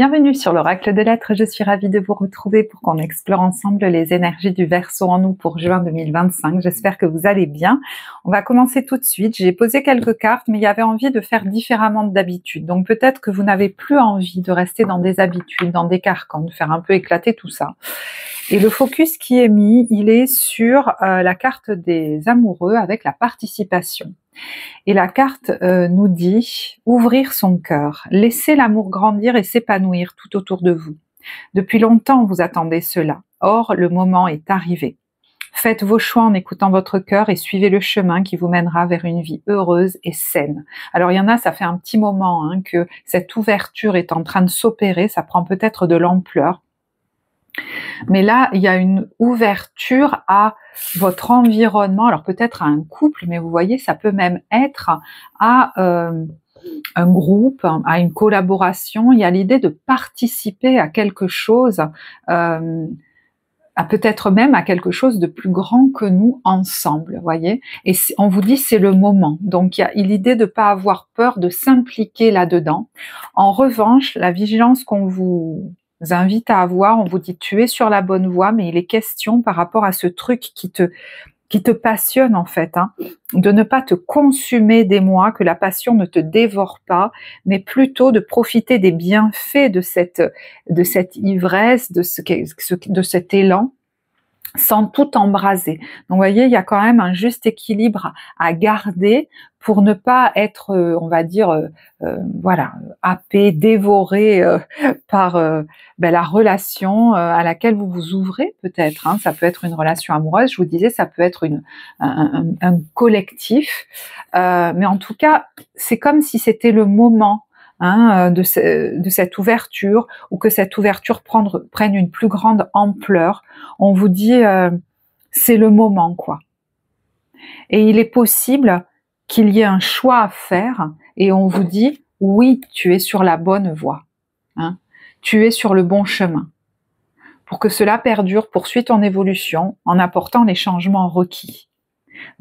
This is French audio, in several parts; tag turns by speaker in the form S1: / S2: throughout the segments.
S1: Bienvenue sur l'Oracle de l'Être, je suis ravie de vous retrouver pour qu'on explore ensemble les énergies du Verseau en nous pour juin 2025. J'espère que vous allez bien. On va commencer tout de suite. J'ai posé quelques cartes, mais il y avait envie de faire différemment d'habitude. Donc peut-être que vous n'avez plus envie de rester dans des habitudes, dans des carcans, de faire un peu éclater tout ça. Et le focus qui est mis, il est sur la carte des amoureux avec la participation. Et la carte nous dit « Ouvrir son cœur, laisser l'amour grandir et s'épanouir tout autour de vous. Depuis longtemps, vous attendez cela. Or, le moment est arrivé. Faites vos choix en écoutant votre cœur et suivez le chemin qui vous mènera vers une vie heureuse et saine. » Alors, il y en a, ça fait un petit moment que cette ouverture est en train de s'opérer, ça prend peut-être de l'ampleur. Mais là, il y a une ouverture à votre environnement, alors peut-être à un couple, mais vous voyez, ça peut même être à un groupe, à une collaboration. Il y a l'idée de participer à quelque chose, à peut-être même à quelque chose de plus grand que nous ensemble, voyez. Et on vous dit c'est le moment. Donc il y a l'idée de ne pas avoir peur de s'impliquer là-dedans. En revanche, la vigilance qu'on vous invite à avoir, on vous dit tu es sur la bonne voie, mais il est question par rapport à ce truc qui te passionne en fait, de ne pas te consumer des mois, que la passion ne te dévore pas, mais plutôt de profiter des bienfaits de cette ivresse, de cet élan, sans tout embraser. Donc vous voyez, il y a quand même un juste équilibre à garder pour ne pas être, on va dire, voilà, happé, dévoré par la relation à laquelle vous vous ouvrez peut-être. Ça peut être une relation amoureuse, je vous disais, ça peut être un collectif, mais en tout cas, c'est comme si c'était le moment de cette ouverture, ou que cette ouverture prenne une plus grande ampleur. On vous dit c'est le moment, quoi. Et il est possible qu'il y ait un choix à faire, et on vous dit oui, tu es sur la bonne voie, tu es sur le bon chemin. Pour que cela perdure, poursuis ton évolution en apportant les changements requis.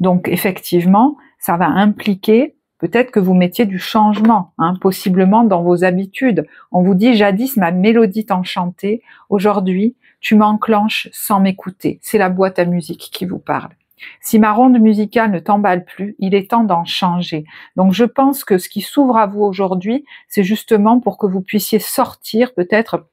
S1: Donc effectivement, ça va impliquer peut-être que vous mettiez du changement, possiblement dans vos habitudes. On vous dit jadis ma mélodie t'enchantait, aujourd'hui tu m'enclenches sans m'écouter. C'est la boîte à musique qui vous parle. Si ma ronde musicale ne t'emballe plus, il est temps d'en changer. Donc je pense que ce qui s'ouvre à vous aujourd'hui, c'est justement pour que vous puissiez sortir peut-être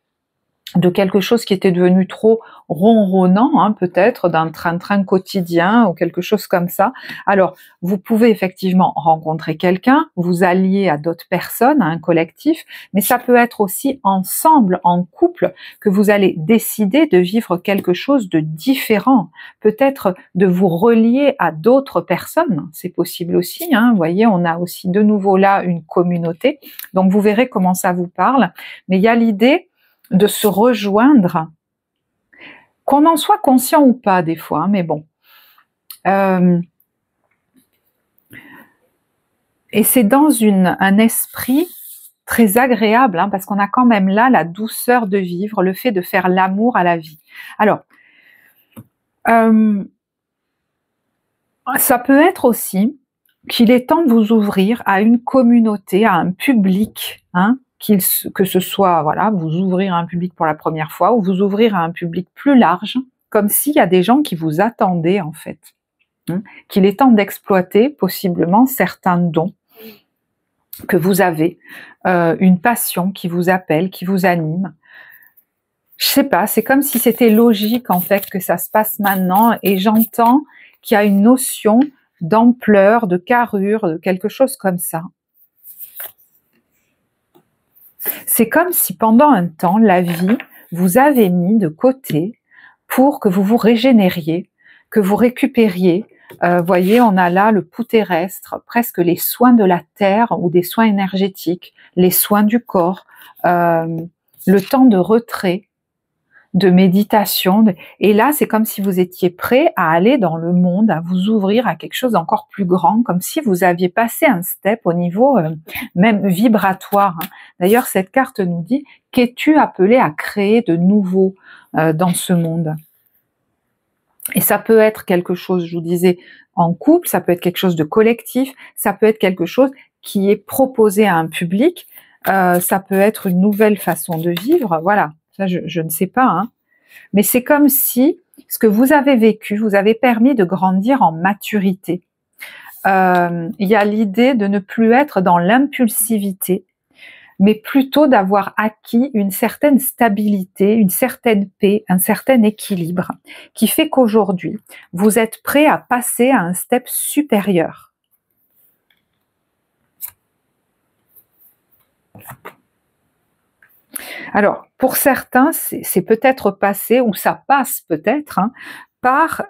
S1: de quelque chose qui était devenu trop ronronnant, peut-être d'un train-train quotidien ou quelque chose comme ça. Alors, vous pouvez effectivement rencontrer quelqu'un, vous allier à d'autres personnes, à un collectif, mais ça peut être aussi ensemble, en couple, que vous allez décider de vivre quelque chose de différent. Peut-être de vous relier à d'autres personnes, c'est possible aussi. Vous voyez, on a aussi de nouveau là une communauté. Donc, vous verrez comment ça vous parle. Mais il y a l'idée de se rejoindre, qu'on en soit conscient ou pas des fois, mais bon. Et c'est dans un esprit très agréable, parce qu'on a quand même là la douceur de vivre, le fait de faire l'amour à la vie. Alors, ça peut être aussi qu'il est temps de vous ouvrir à une communauté, à un public, que ce soit, voilà, vous ouvrir à un public pour la première fois ou vous ouvrir à un public plus large, comme s'il y a des gens qui vous attendaient en fait, qu'il est temps d'exploiter possiblement certains dons que vous avez, une passion qui vous appelle, qui vous anime. Je sais pas, c'est comme si c'était logique en fait que ça se passe maintenant, et j'entends qu'il y a une notion d'ampleur, de carrure, de quelque chose comme ça. C'est comme si pendant un temps, la vie vous avait mis de côté pour que vous vous régénériez, que vous récupériez. Voyez, on a là le pouls terrestre, presque les soins de la terre ou des soins énergétiques, les soins du corps, le temps de retrait, de méditation. Et là, c'est comme si vous étiez prêt à aller dans le monde, à vous ouvrir à quelque chose d'encore plus grand, comme si vous aviez passé un step au niveau même vibratoire. D'ailleurs, cette carte nous dit « Qu'es-tu appelé à créer de nouveau dans ce monde ?» Et ça peut être quelque chose, je vous disais, en couple, ça peut être quelque chose de collectif, ça peut être quelque chose qui est proposé à un public. ça peut être une nouvelle façon de vivre, voilà, ça je ne sais pas, hein. Mais c'est comme si ce que vous avez vécu vous avez permis de grandir en maturité. Il y a l'idée de ne plus être dans l'impulsivité, mais plutôt d'avoir acquis une certaine stabilité, une certaine paix, un certain équilibre, qui fait qu'aujourd'hui, vous êtes prêt à passer à un step supérieur. Alors, pour certains, c'est peut-être passé, ou ça passe peut-être, hein, par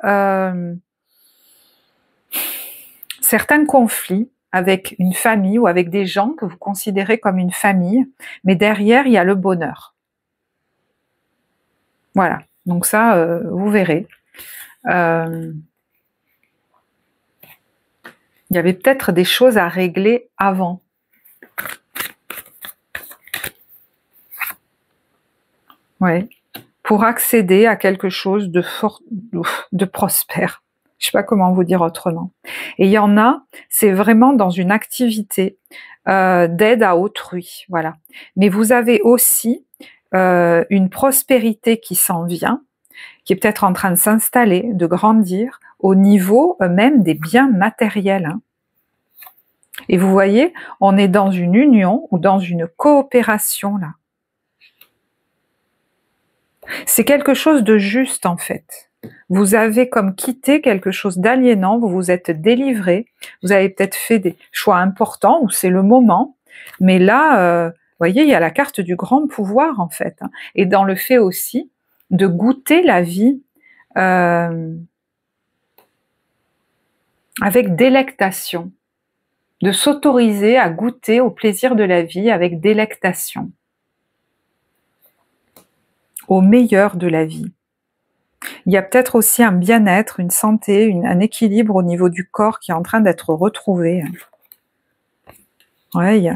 S1: certains conflits avec une famille ou avec des gens que vous considérez comme une famille, mais derrière, il y a le bonheur. Voilà, donc ça, vous verrez. Il y avait peut-être des choses à régler avant. Ouais, pour accéder à quelque chose de fort, de prospère. Je sais pas comment vous dire autrement. Et il y en a, c'est vraiment dans une activité d'aide à autrui, voilà. Mais vous avez aussi une prospérité qui s'en vient, qui est peut-être en train de s'installer, de grandir, au niveau même des biens matériels, hein. Et vous voyez, on est dans une union ou dans une coopération là. C'est quelque chose de juste en fait. Vous avez comme quitté quelque chose d'aliénant, vous vous êtes délivré, vous avez peut-être fait des choix importants ou c'est le moment, mais là, vous voyez, il y a la carte du grand pouvoir en fait, hein. Et dans le fait aussi de goûter la vie avec délectation, de s'autoriser à goûter au plaisir de la vie avec délectation, au meilleur de la vie. Il y a peut-être aussi un bien-être, une santé, un équilibre au niveau du corps qui est en train d'être retrouvé. Ouais,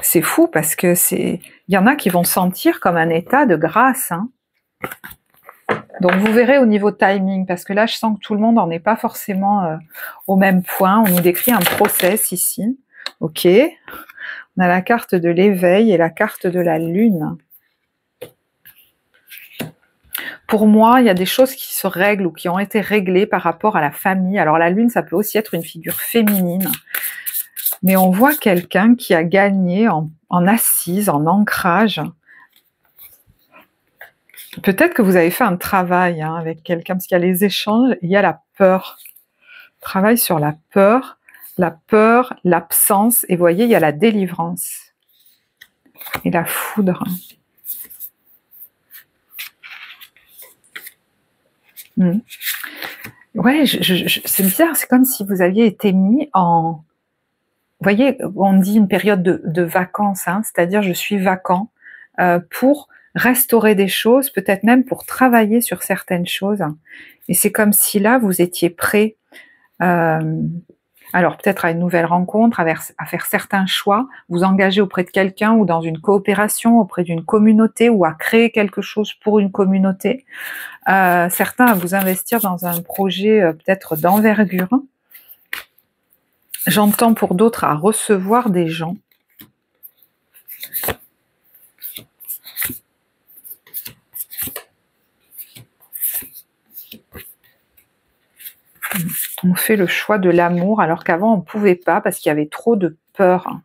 S1: c'est fou parce que il y en a qui vont sentir comme un état de grâce, hein. Donc vous verrez au niveau timing, parce que là je sens que tout le monde n'en est pas forcément au même point. On nous décrit un process ici. Ok, on a la carte de l'éveil et la carte de la lune. Pour moi, il y a des choses qui se règlent ou qui ont été réglées par rapport à la famille. Alors la lune, ça peut aussi être une figure féminine. Mais on voit quelqu'un qui a gagné en assise, en ancrage. Peut-être que vous avez fait un travail avec quelqu'un, parce qu'il y a les échanges et il y a la peur. Travail sur la peur, l'absence, et vous voyez, il y a la délivrance et la foudre. Ouais, c'est bizarre, c'est comme si vous aviez été mis en... Vous voyez, on dit une période de vacances, hein, c'est-à-dire je suis vacant pour restaurer des choses, peut-être même pour travailler sur certaines choses. Et c'est comme si là, vous étiez prêt, alors peut-être à une nouvelle rencontre, à faire certains choix, vous engager auprès de quelqu'un ou dans une coopération auprès d'une communauté ou à créer quelque chose pour une communauté. Certains à vous investir dans un projet peut-être d'envergure. J'entends pour d'autres à recevoir des gens. On fait le choix de l'amour alors qu'avant on ne pouvait pas parce qu'il y avait trop de peur.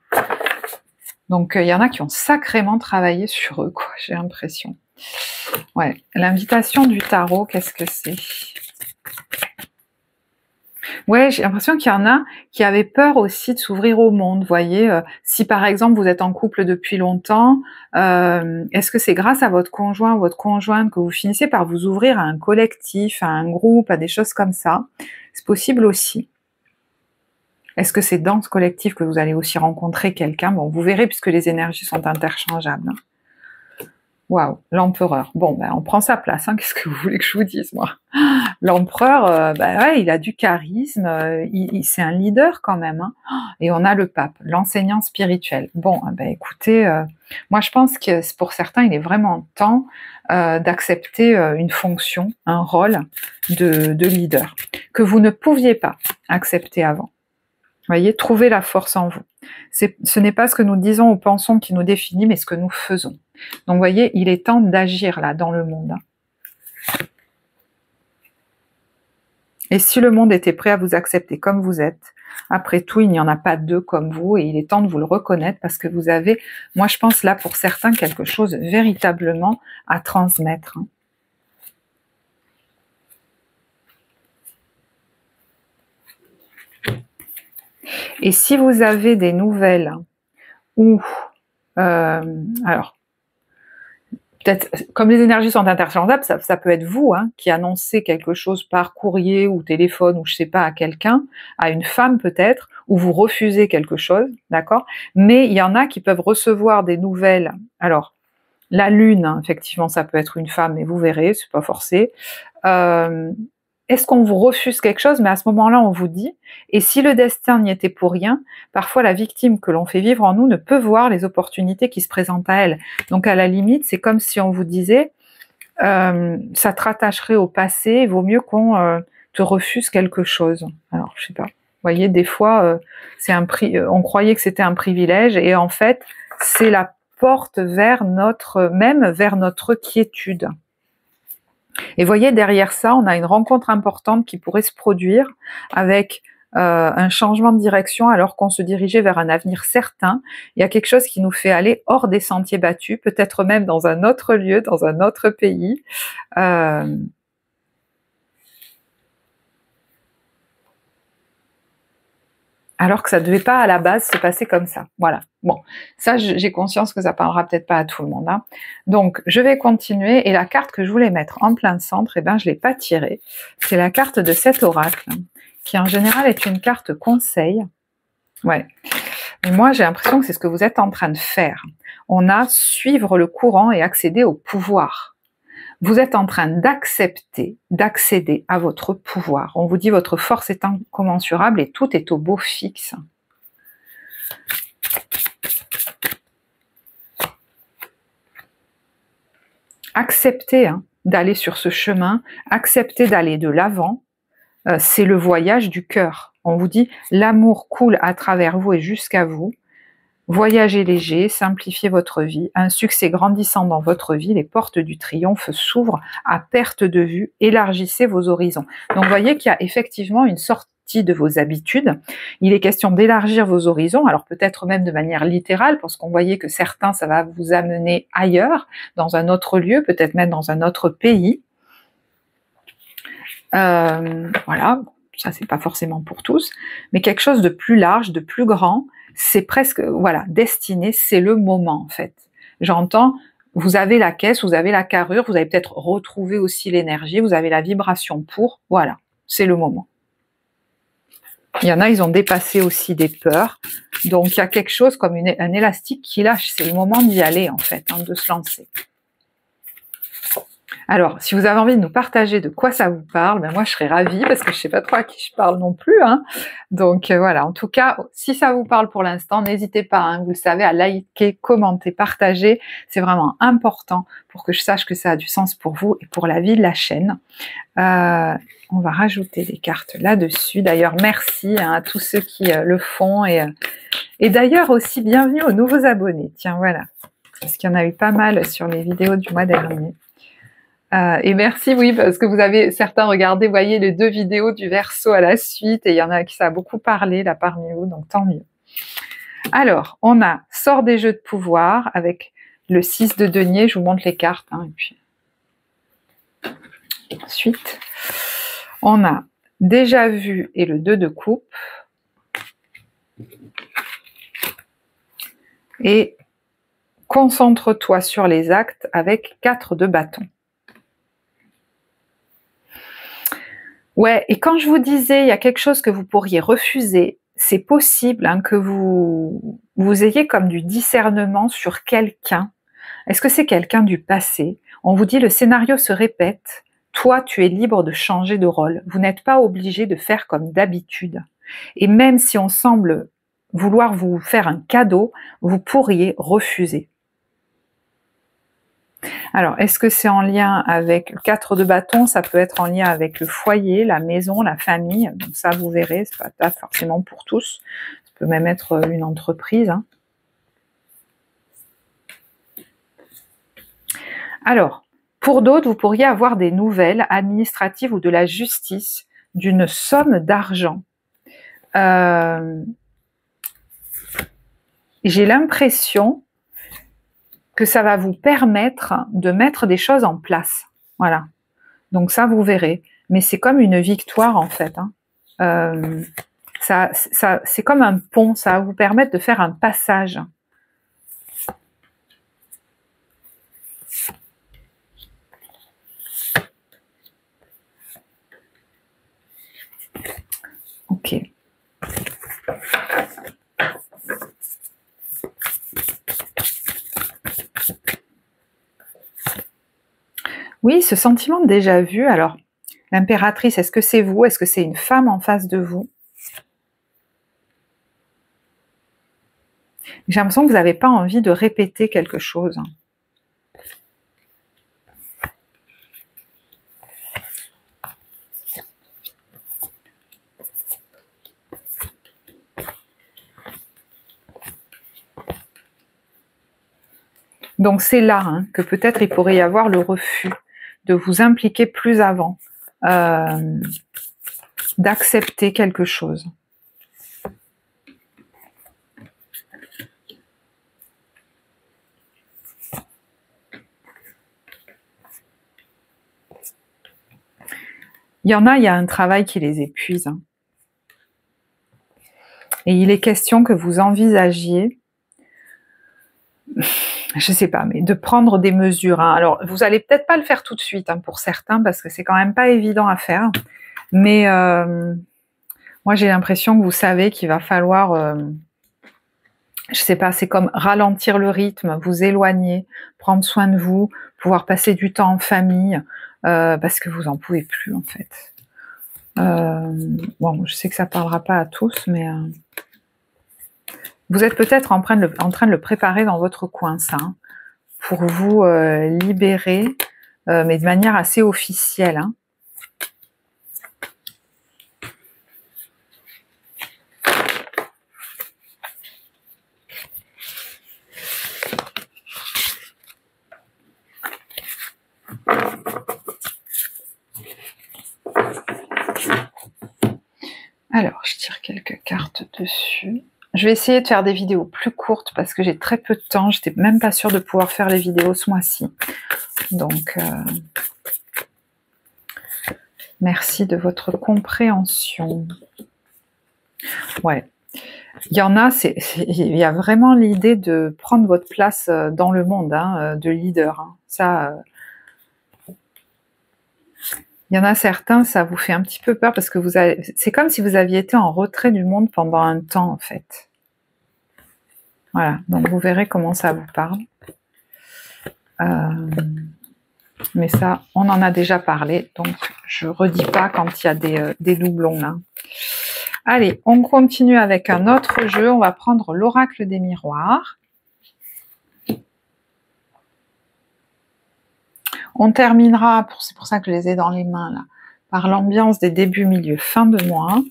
S1: Donc il y en a qui ont sacrément travaillé sur eux, quoi, j'ai l'impression. Ouais, l'invitation du tarot, qu'est-ce que c'est? Ouais, j'ai l'impression qu'il y en a qui avaient peur aussi de s'ouvrir au monde, vous voyez. Si par exemple vous êtes en couple depuis longtemps, est-ce que c'est grâce à votre conjoint ou votre conjointe que vous finissez par vous ouvrir à un collectif, à un groupe, à des choses comme ça? C'est possible aussi. Est-ce que c'est dans ce collectif que vous allez aussi rencontrer quelqu'un? Bon, vous verrez puisque les énergies sont interchangeables. Waouh, l'empereur. Bon, ben, on prend sa place, hein. Qu'est-ce que vous voulez que je vous dise, moi? L'empereur, ben ouais, il a du charisme, c'est un leader quand même, hein. Et on a le pape, l'enseignant spirituel. Bon, ben écoutez, moi je pense que pour certains, il est vraiment temps d'accepter une fonction, un rôle de leader, que vous ne pouviez pas accepter avant. Voyez, trouvez la force en vous. Ce n'est pas ce que nous disons ou pensons qui nous définit, mais ce que nous faisons. Donc, voyez, il est temps d'agir là, dans le monde. Et si le monde était prêt à vous accepter comme vous êtes, après tout, il n'y en a pas deux comme vous, et il est temps de vous le reconnaître parce que vous avez, moi je pense là pour certains, quelque chose véritablement à transmettre. Et si vous avez des nouvelles ou, alors, peut-être, comme les énergies sont interchangeables, ça peut être vous qui annoncez quelque chose par courrier ou téléphone ou je sais pas à quelqu'un, à une femme peut-être, ou vous refusez quelque chose, d'accord? Mais il y en a qui peuvent recevoir des nouvelles. Alors, la lune, effectivement, ça peut être une femme, mais vous verrez, c'est pas forcé. Est-ce qu'on vous refuse quelque chose, mais à ce moment-là, on vous dit, et si le destin n'y était pour rien, parfois la victime que l'on fait vivre en nous ne peut voir les opportunités qui se présentent à elle. Donc à la limite, c'est comme si on vous disait, ça te rattacherait au passé, il vaut mieux qu'on te refuse quelque chose. Alors, je sais pas. Vous voyez, des fois, on croyait que c'était un privilège, et en fait, c'est la porte vers notre quiétude. Et voyez, derrière ça, on a une rencontre importante qui pourrait se produire avec un changement de direction alors qu'on se dirigeait vers un avenir certain. Il y a quelque chose qui nous fait aller hors des sentiers battus, peut-être même dans un autre lieu, dans un autre pays. Alors que ça ne devait pas à la base se passer comme ça. Voilà. Bon, ça j'ai conscience que ça parlera peut-être pas à tout le monde. Donc je vais continuer, et la carte que je voulais mettre en plein centre, je l'ai pas tirée. C'est la carte de cet oracle, qui en général est une carte conseil. Ouais. Et moi j'ai l'impression que c'est ce que vous êtes en train de faire. On a suivre le courant et accéder au pouvoir. Vous êtes en train d'accéder à votre pouvoir. On vous dit votre force est incommensurable et tout est au beau fixe. Acceptez d'aller sur ce chemin, acceptez d'aller de l'avant. C'est le voyage du cœur. On vous dit l'amour coule à travers vous et jusqu'à vous. Voyagez léger, simplifiez votre vie, un succès grandissant dans votre vie, les portes du triomphe s'ouvrent à perte de vue, élargissez vos horizons. Donc vous voyez qu'il y a effectivement une sortie de vos habitudes, il est question d'élargir vos horizons, alors peut-être même de manière littérale, parce qu'on voyait que certains, ça va vous amener ailleurs, dans un autre lieu, peut-être même dans un autre pays. Voilà, ça c'est pas forcément pour tous, mais quelque chose de plus large, de plus grand, c'est presque, voilà, destiné, c'est le moment en fait. J'entends, vous avez la caisse, vous avez la carrure, vous avez peut-être retrouvé aussi l'énergie, vous avez la vibration pour, voilà, c'est le moment. Il y en a, ils ont dépassé aussi des peurs, donc il y a quelque chose comme un élastique qui lâche, c'est le moment d'y aller en fait, de se lancer. Alors, si vous avez envie de nous partager de quoi ça vous parle, moi je serais ravie parce que je sais pas trop à qui je parle non plus. Donc voilà, en tout cas, si ça vous parle pour l'instant, n'hésitez pas, vous le savez, à liker, commenter, partager. C'est vraiment important pour que je sache que ça a du sens pour vous et pour la vie de la chaîne. On va rajouter des cartes là-dessus. D'ailleurs, merci à tous ceux qui le font. Et d'ailleurs aussi, bienvenue aux nouveaux abonnés. Tiens, voilà, parce qu'il y en a eu pas mal sur les vidéos du mois dernier. Et merci, oui, parce que vous avez certains regardé, voyez, les 2 vidéos du Verseau à la suite, et il y en a qui ça a beaucoup parlé là parmi vous, donc tant mieux. Alors, on a sort des jeux de pouvoir avec le 6 de denier, je vous montre les cartes, et puis ensuite, on a déjà vu et le 2 de coupe, et concentre-toi sur les actes avec 4 de bâton. Ouais, et quand je vous disais, il y a quelque chose que vous pourriez refuser, c'est possible que vous ayez comme du discernement sur quelqu'un. Est-ce que c'est quelqu'un du passé? On vous dit le scénario se répète, toi tu es libre de changer de rôle, vous n'êtes pas obligé de faire comme d'habitude. Et même si on semble vouloir vous faire un cadeau, vous pourriez refuser. Alors, est-ce que c'est en lien avec le 4 de bâton? Ça peut être en lien avec le foyer, la maison, la famille. Donc ça, vous verrez, c'est pas forcément pour tous. Ça peut même être une entreprise. Hein. Alors, pour d'autres, vous pourriez avoir des nouvelles administratives ou de la justice d'une somme d'argent. J'ai l'impression que ça va vous permettre de mettre des choses en place. Voilà. Donc ça, vous verrez. Mais c'est comme une victoire, en fait. Hein. C'est comme un pont. Ça va vous permettre de faire un passage. Ok. Oui, ce sentiment de déjà vu. Alors, l'impératrice, est-ce que c'est vous? Est-ce que c'est une femme en face de vous? J'ai l'impression que vous n'avez pas envie de répéter quelque chose. Donc c'est là hein, que peut-être il pourrait y avoir le refus de vous impliquer plus avant, d'accepter quelque chose. Il y a un travail qui les épuise. Hein. Et il est question que vous envisagiez, je sais pas, mais de prendre des mesures. Hein. Alors, vous allez peut-être pas le faire tout de suite hein, pour certains, parce que c'est quand même pas évident à faire. Mais moi, j'ai l'impression que vous savez qu'il va falloir, je sais pas, c'est comme ralentir le rythme, vous éloigner, prendre soin de vous, pouvoir passer du temps en famille, parce que vous en pouvez plus en fait. Bon, je sais que ça parlera pas à tous, mais vous êtes peut-être en train de le préparer dans votre coin, ça, hein, pour vous libérer, mais de manière assez officielle. Hein. Alors, je tire quelques cartes dessus. Je vais essayer de faire des vidéos plus courtes parce que j'ai très peu de temps. J'étais même pas sûre de pouvoir faire les vidéos ce mois-ci. Donc, merci de votre compréhension. Ouais. Il y en a, il y a vraiment l'idée de prendre votre place dans le monde, hein, de leader. Hein. Ça, il y en a certains, ça vous fait un petit peu peur parce que c'est comme si vous aviez été en retrait du monde pendant un temps, en fait. Voilà, donc vous verrez comment ça vous parle. Mais ça, on en a déjà parlé, donc je redis pas quand il y a des doublons là. Allez, on continue avec un autre jeu. On va prendre l'oracle des miroirs. On terminera, c'est pour ça que je les ai dans les mains là, par l'ambiance des débuts, milieu, fin de mois.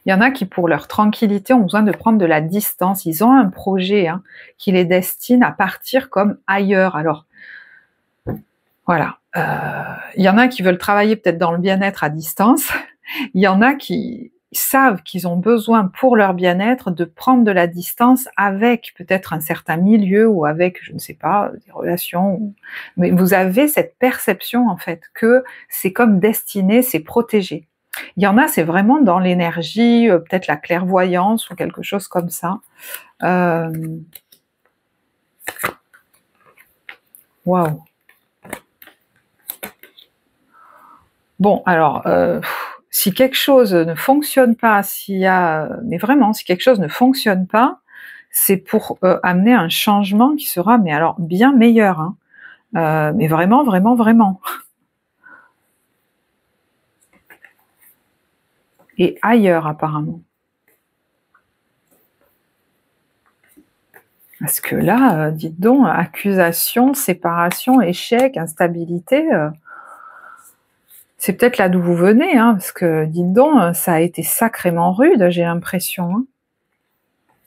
S1: Il y en a qui, pour leur tranquillité, ont besoin de prendre de la distance. Ils ont un projet hein, qui les destine à partir comme ailleurs. Alors, voilà. Il y en a qui veulent travailler peut-être dans le bien-être à distance. Il y en a qui savent qu'ils ont besoin pour leur bien-être de prendre de la distance avec peut-être un certain milieu ou avec, je ne sais pas, des relations. Mais vous avez cette perception en fait que c'est comme destiné, c'est protégé. Il y en a, c'est vraiment dans l'énergie, peut-être la clairvoyance ou quelque chose comme ça. Waouh. Bon, alors, si quelque chose ne fonctionne pas, mais vraiment, si quelque chose ne fonctionne pas, c'est pour amener un changement qui sera, mais alors, bien meilleur. Hein. Mais vraiment, vraiment, vraiment. et ailleurs apparemment. Parce que là, dites donc, accusation, séparation, échec, instabilité, c'est peut-être là d'où vous venez, hein, parce que dites donc, ça a été sacrément rude, j'ai l'impression. Hein.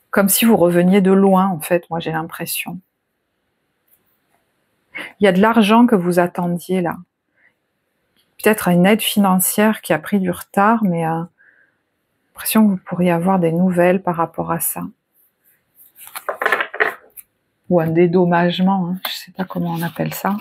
S1: Comme si vous reveniez de loin, en fait, moi j'ai l'impression. Il y a de l'argent que vous attendiez là. Peut-être une aide financière qui a pris du retard, mais j'ai l'impression que vous pourriez avoir des nouvelles par rapport à ça. Ou un dédommagement, hein, je ne sais pas comment on appelle ça.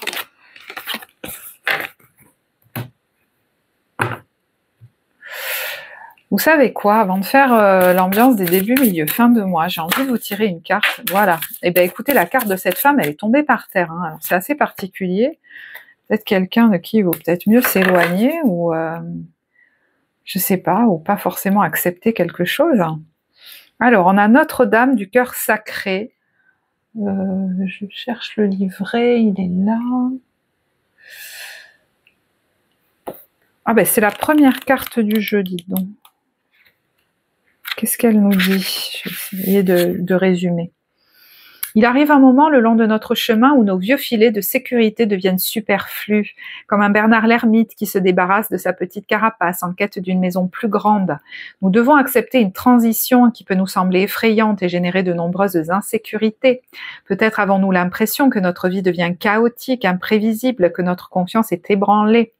S1: Vous savez quoi, avant de faire l'ambiance des débuts, milieu, fin de mois, j'ai envie de vous tirer une carte. Voilà. Et bien écoutez, la carte de cette femme, elle est tombée par terre. Hein. Alors c'est assez particulier. Peut-être quelqu'un de qui il vaut peut-être mieux s'éloigner ou je sais pas, ou pas forcément accepter quelque chose. Alors, on a Notre-Dame du cœur sacré. Je cherche le livret, il est là. Ah ben c'est la première carte du jeu, dites donc. Qu'est-ce qu'elle nous dit? Je vais essayer de résumer. Il arrive un moment le long de notre chemin où nos vieux filets de sécurité deviennent superflus, comme un Bernard l'ermite qui se débarrasse de sa petite carapace en quête d'une maison plus grande. Nous devons accepter une transition qui peut nous sembler effrayante et générer de nombreuses insécurités. Peut-être avons-nous l'impression que notre vie devient chaotique, imprévisible, que notre confiance est ébranlée.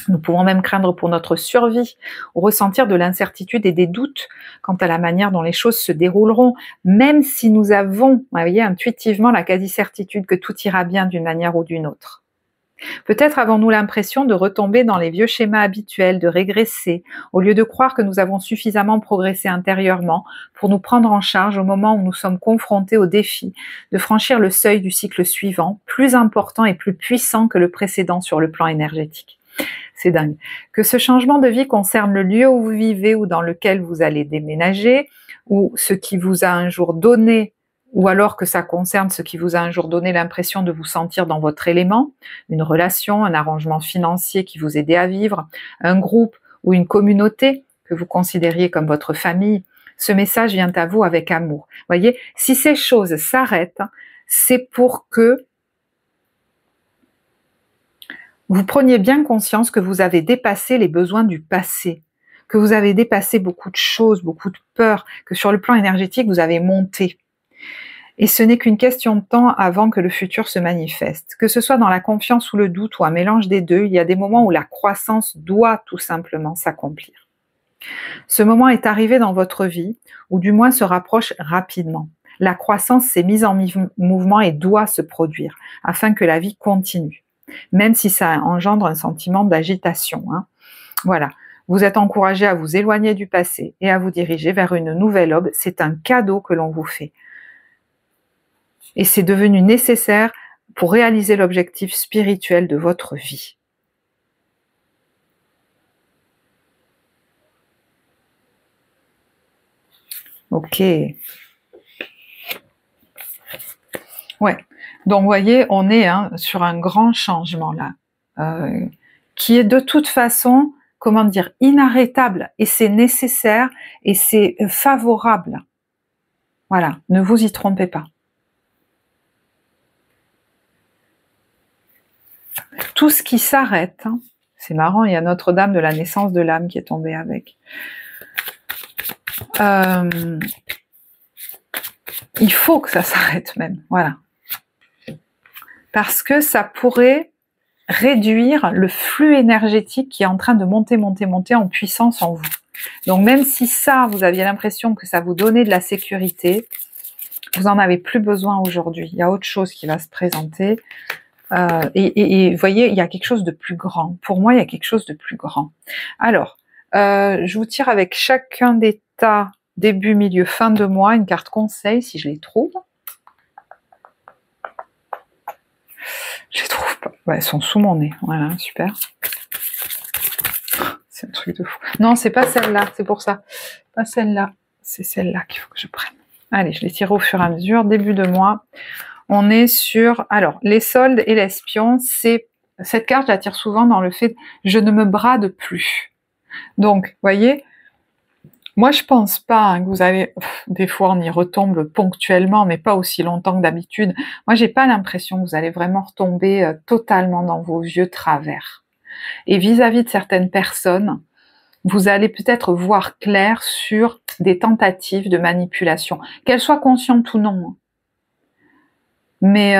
S1: Nous pouvons même craindre pour notre survie, ou ressentir de l'incertitude et des doutes quant à la manière dont les choses se dérouleront, même si nous avons, vous voyez, intuitivement la quasi-certitude que tout ira bien d'une manière ou d'une autre. Peut-être avons-nous l'impression de retomber dans les vieux schémas habituels, de régresser, au lieu de croire que nous avons suffisamment progressé intérieurement pour nous prendre en charge au moment où nous sommes confrontés au défi de franchir le seuil du cycle suivant, plus important et plus puissant que le précédent sur le plan énergétique. C'est dingue. Que ce changement de vie concerne le lieu où vous vivez ou dans lequel vous allez déménager, ou ce qui vous a un jour donné, ou alors que ça concerne ce qui vous a un jour donné l'impression de vous sentir dans votre élément, une relation, un arrangement financier qui vous aidait à vivre, un groupe ou une communauté que vous considériez comme votre famille, ce message vient à vous avec amour. Voyez, si ces choses s'arrêtent, c'est pour que vous preniez bien conscience que vous avez dépassé les besoins du passé, que vous avez dépassé beaucoup de choses, beaucoup de peurs, que sur le plan énergétique, vous avez monté. Et ce n'est qu'une question de temps avant que le futur se manifeste. Que ce soit dans la confiance ou le doute ou un mélange des deux, il y a des moments où la croissance doit tout simplement s'accomplir. Ce moment est arrivé dans votre vie, ou du moins se rapproche rapidement. La croissance s'est mise en mouvement et doit se produire, afin que la vie continue. Même si ça engendre un sentiment d'agitation. Hein. Voilà. Vous êtes encouragé à vous éloigner du passé et à vous diriger vers une nouvelle aube. C'est un cadeau que l'on vous fait. Et c'est devenu nécessaire pour réaliser l'objectif spirituel de votre vie. Ok. Ouais. Donc, vous voyez, on est sur un grand changement là, qui est de toute façon, comment dire, inarrêtable. Et c'est nécessaire et c'est favorable. Voilà, ne vous y trompez pas. Tout ce qui s'arrête, c'est marrant, il y a Notre-Dame de la naissance de l'âme qui est tombée avec. Il faut que ça s'arrête même, voilà. Parce que ça pourrait réduire le flux énergétique qui est en train de monter en puissance en vous. Donc même si ça, vous aviez l'impression que ça vous donnait de la sécurité, vous n'en avez plus besoin aujourd'hui. Il y a autre chose qui va se présenter. Et vous voyez, il y a quelque chose de plus grand. Pour moi, il y a quelque chose de plus grand. Alors, je vous tire avec chacun des tas, début, milieu, fin de mois, une carte conseil si je les trouve. Je les trouve pas. Ouais, elles sont sous mon nez. Voilà, super. C'est un truc de fou. Non, c'est pas celle-là, c'est pour ça. Pas celle-là. C'est celle-là qu'il faut que je prenne. Allez, je les tire au fur et à mesure. Début de mois. On est sur... Alors, les soldes et l'espion, c'est... Cette carte, je la tire souvent dans le fait « je ne me brade plus ». Donc, vous voyez, Moi, je pense pas hein, que vous allez... Des fois, on y retombe ponctuellement, mais pas aussi longtemps que d'habitude. Moi, j'ai pas l'impression que vous allez vraiment retomber totalement dans vos vieux travers. Et vis-à-vis de certaines personnes, vous allez peut-être voir clair sur des tentatives de manipulation, qu'elles soient conscientes ou non. Mais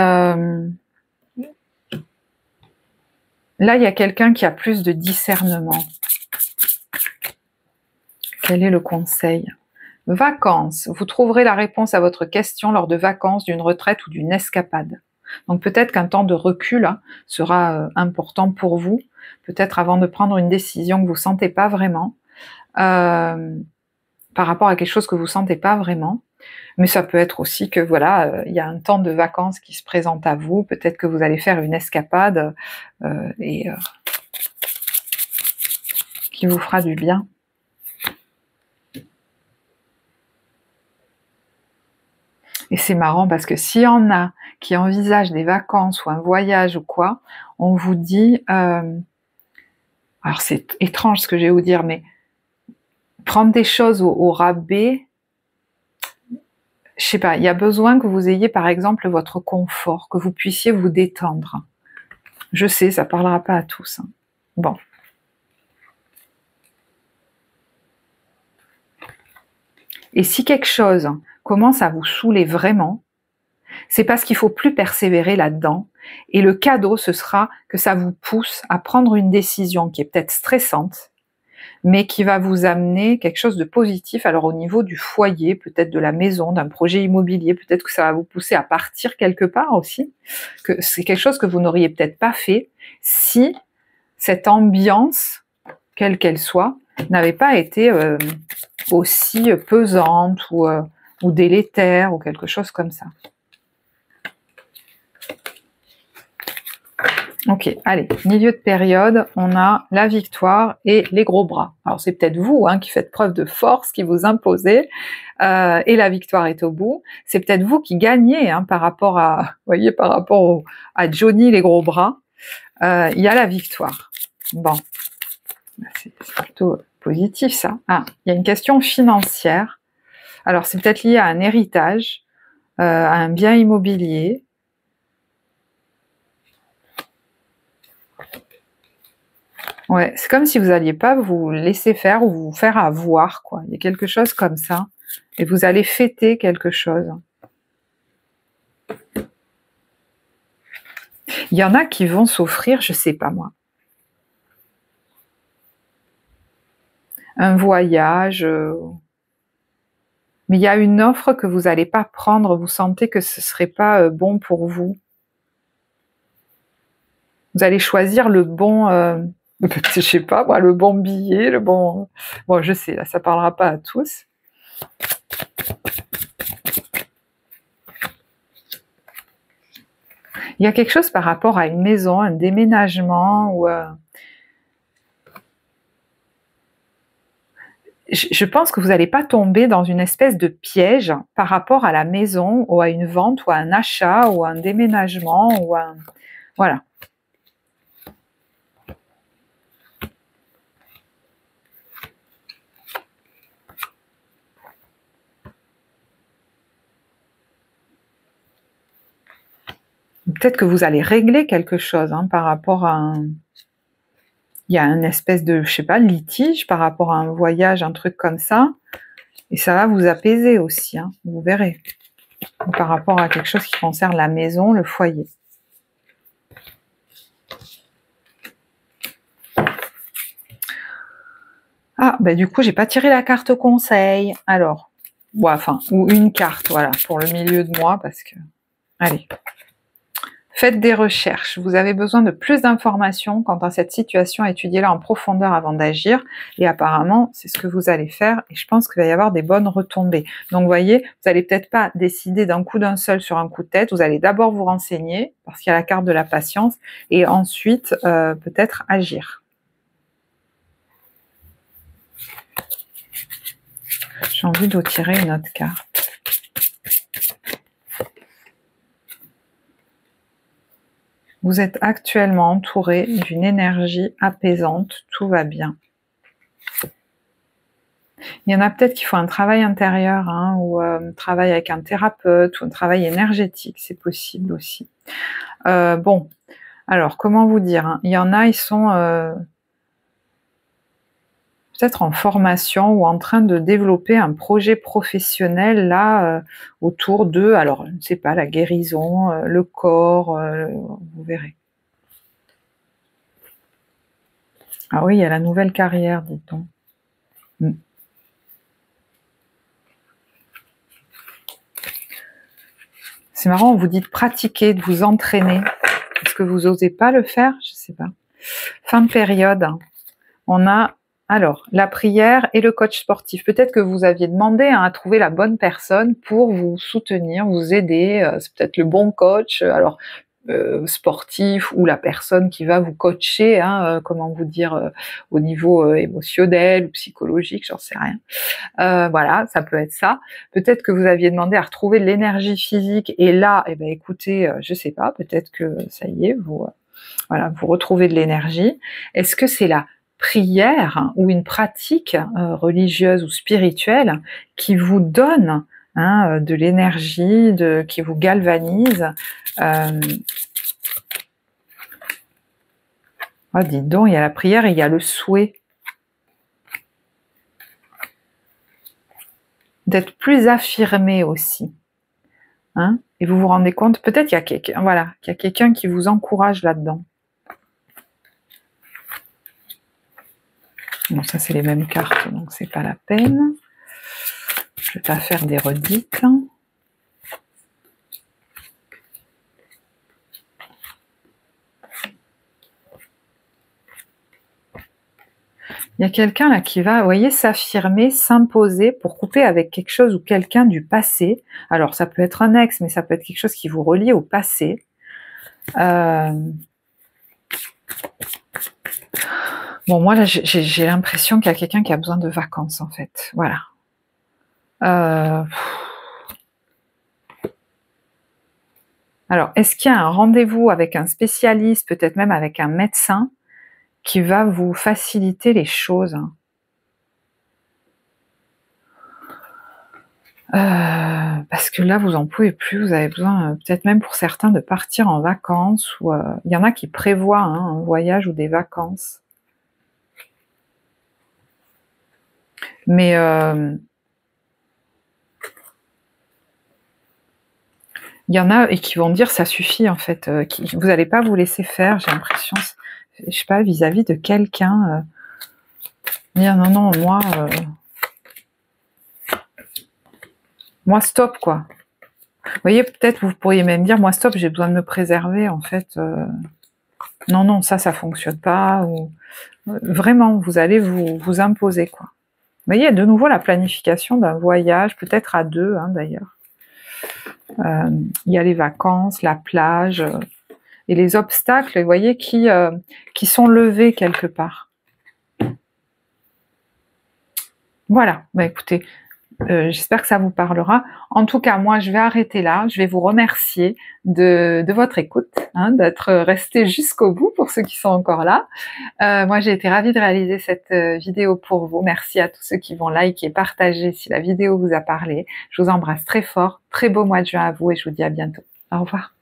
S1: là, il y a quelqu'un qui a plus de discernement. Quel est le conseil? Vacances. Vous trouverez la réponse à votre question lors de vacances, d'une retraite ou d'une escapade. Donc peut-être qu'un temps de recul sera important pour vous, peut-être avant de prendre une décision que vous sentez pas vraiment, par rapport à quelque chose que vous sentez pas vraiment. Mais ça peut être aussi que voilà, il y a un temps de vacances qui se présente à vous, peut-être que vous allez faire une escapade et qui vous fera du bien. Et c'est marrant parce que s'il y en a qui envisagent des vacances ou un voyage ou quoi, on vous dit, alors c'est étrange ce que je vais vous dire, mais prendre des choses au rabais, je sais pas, il y a besoin que vous ayez par exemple votre confort, que vous puissiez vous détendre. Je sais, ça parlera pas à tous. Hein. Bon. Et si quelque chose commence à vous saouler vraiment, c'est parce qu'il faut plus persévérer là-dedans. Et le cadeau, ce sera que ça vous pousse à prendre une décision qui est peut-être stressante, mais qui va vous amener quelque chose de positif. Alors au niveau du foyer, peut-être de la maison, d'un projet immobilier, peut-être que ça va vous pousser à partir quelque part aussi, que c'est quelque chose que vous n'auriez peut-être pas fait si cette ambiance, quelle qu'elle soit, n'avait pas été aussi pesante ou délétère ou quelque chose comme ça. Ok, allez, milieu de période, on a la victoire et les gros bras. Alors c'est peut-être vous qui faites preuve de force, qui vous imposez, et la victoire est au bout. C'est peut-être vous qui gagnez par rapport à, vous voyez, par rapport à Johnny les gros bras. Il y a la victoire. Bon, c'est plutôt positif ça. Ah, il y a une question financière. Alors c'est peut-être lié à un héritage, à un bien immobilier. Ouais, c'est comme si vous n'alliez pas vous laisser faire ou vous faire avoir, quoi. Il y a quelque chose comme ça. Et vous allez fêter quelque chose. Il y en a qui vont s'offrir, je sais pas moi, un voyage. Mais il y a une offre que vous n'allez pas prendre. Vous sentez que ce serait pas bon pour vous. Vous allez choisir le bon... je sais pas moi, le bon billet, le bon... Bon, je sais, là, ça parlera pas à tous. Il y a quelque chose par rapport à une maison, un déménagement ou... Je pense que vous n'allez pas tomber dans une espèce de piège par rapport à la maison ou à une vente ou à un achat ou à un déménagement ou à... Voilà. Peut-être que vous allez régler quelque chose par rapport à un... Il y a une espèce de, je sais pas, litige par rapport à un voyage, un truc comme ça. Et ça va vous apaiser aussi, vous verrez. Par rapport à quelque chose qui concerne la maison, le foyer. Ah, bah du coup, j'ai pas tiré la carte conseil. Alors, bon, enfin, ou une carte, voilà, pour le milieu de mois, parce que... Allez. Faites des recherches. Vous avez besoin de plus d'informations quant à cette situation. Étudiez-la en profondeur avant d'agir. Et apparemment, c'est ce que vous allez faire. Et je pense qu'il va y avoir des bonnes retombées. Donc, vous voyez, vous n'allez peut-être pas décider d'un coup d'un seul sur un coup de tête. Vous allez d'abord vous renseigner, parce qu'il y a la carte de la patience, et ensuite, peut-être agir. J'ai envie de vous tirer une autre carte. Vous êtes actuellement entouré d'une énergie apaisante, tout va bien. Il y en a peut-être qui font un travail intérieur, hein, ou un travail avec un thérapeute, ou un travail énergétique, c'est possible aussi. Bon, alors comment vous dire, hein, il y en a, ils sont peut-être en formation ou en train de développer un projet professionnel là autour de, alors je ne sais pas, la guérison, le corps, vous verrez. Ah oui, il y a la nouvelle carrière, dit-on. C'est marrant, vous dites pratiquer, de vous entraîner. Est-ce que vous osez pas le faire? Je sais pas. Fin de période. On a alors la prière et le coach sportif. Peut-être que vous aviez demandé à trouver la bonne personne pour vous soutenir, vous aider. C'est peut-être le bon coach. Alors sportif ou la personne qui va vous coacher, hein, comment vous dire, au niveau émotionnel ou psychologique, j'en sais rien. Voilà, ça peut être ça. Peut-être que vous aviez demandé à retrouver de l'énergie physique et là, eh ben écoutez, je sais pas, peut-être que ça y est, vous voilà, vous retrouvez de l'énergie. Est-ce que c'est la prière ou une pratique religieuse ou spirituelle qui vous donne de l'énergie, qui vous galvanise? Oh, dites donc, il y a la prière et il y a le souhait d'être plus affirmé aussi. Hein, et vous vous rendez compte, peut-être qu'il y a quelqu'un, voilà, qu'il y a quelqu'un qui vous encourage là-dedans. Bon, ça c'est les mêmes cartes, donc c'est pas la peine. Je vais pas faire des redites. Il y a quelqu'un là qui va, vous voyez, s'affirmer, s'imposer pour couper avec quelque chose ou quelqu'un du passé. Alors ça peut être un ex, mais ça peut être quelque chose qui vous relie au passé. Bon, moi là, j'ai l'impression qu'il y a quelqu'un qui a besoin de vacances en fait. Voilà. Alors, est-ce qu'il y a un rendez-vous avec un spécialiste, peut-être même avec un médecin, qui va vous faciliter les choses? Parce que là, vous en pouvez plus, vous avez besoin, peut-être même pour certains, de partir en vacances, ou il y en a qui prévoient un voyage ou des vacances. Mais il y en a et qui vont dire ça suffit en fait, vous n'allez pas vous laisser faire, j'ai l'impression, je sais pas, vis-à-vis de quelqu'un, dire non, non, moi stop quoi. Vous voyez, peut-être vous pourriez même dire moi stop, j'ai besoin de me préserver en fait. Non, non, ça fonctionne pas. Ou vraiment, vous allez vous imposer quoi. Vous voyez, de nouveau la planification d'un voyage, peut-être à deux d'ailleurs. Il y a les vacances, la plage et les obstacles, vous voyez, qui sont levés quelque part. Voilà, bah écoutez, j'espère que ça vous parlera. En tout cas, moi, je vais arrêter là. Je vais vous remercier de votre écoute, d'être resté jusqu'au bout pour ceux qui sont encore là. Moi, j'ai été ravie de réaliser cette vidéo pour vous. Merci à tous ceux qui vont liker, partager si la vidéo vous a parlé. Je vous embrasse très fort. Très beau mois de juin à vous et je vous dis à bientôt. Au revoir.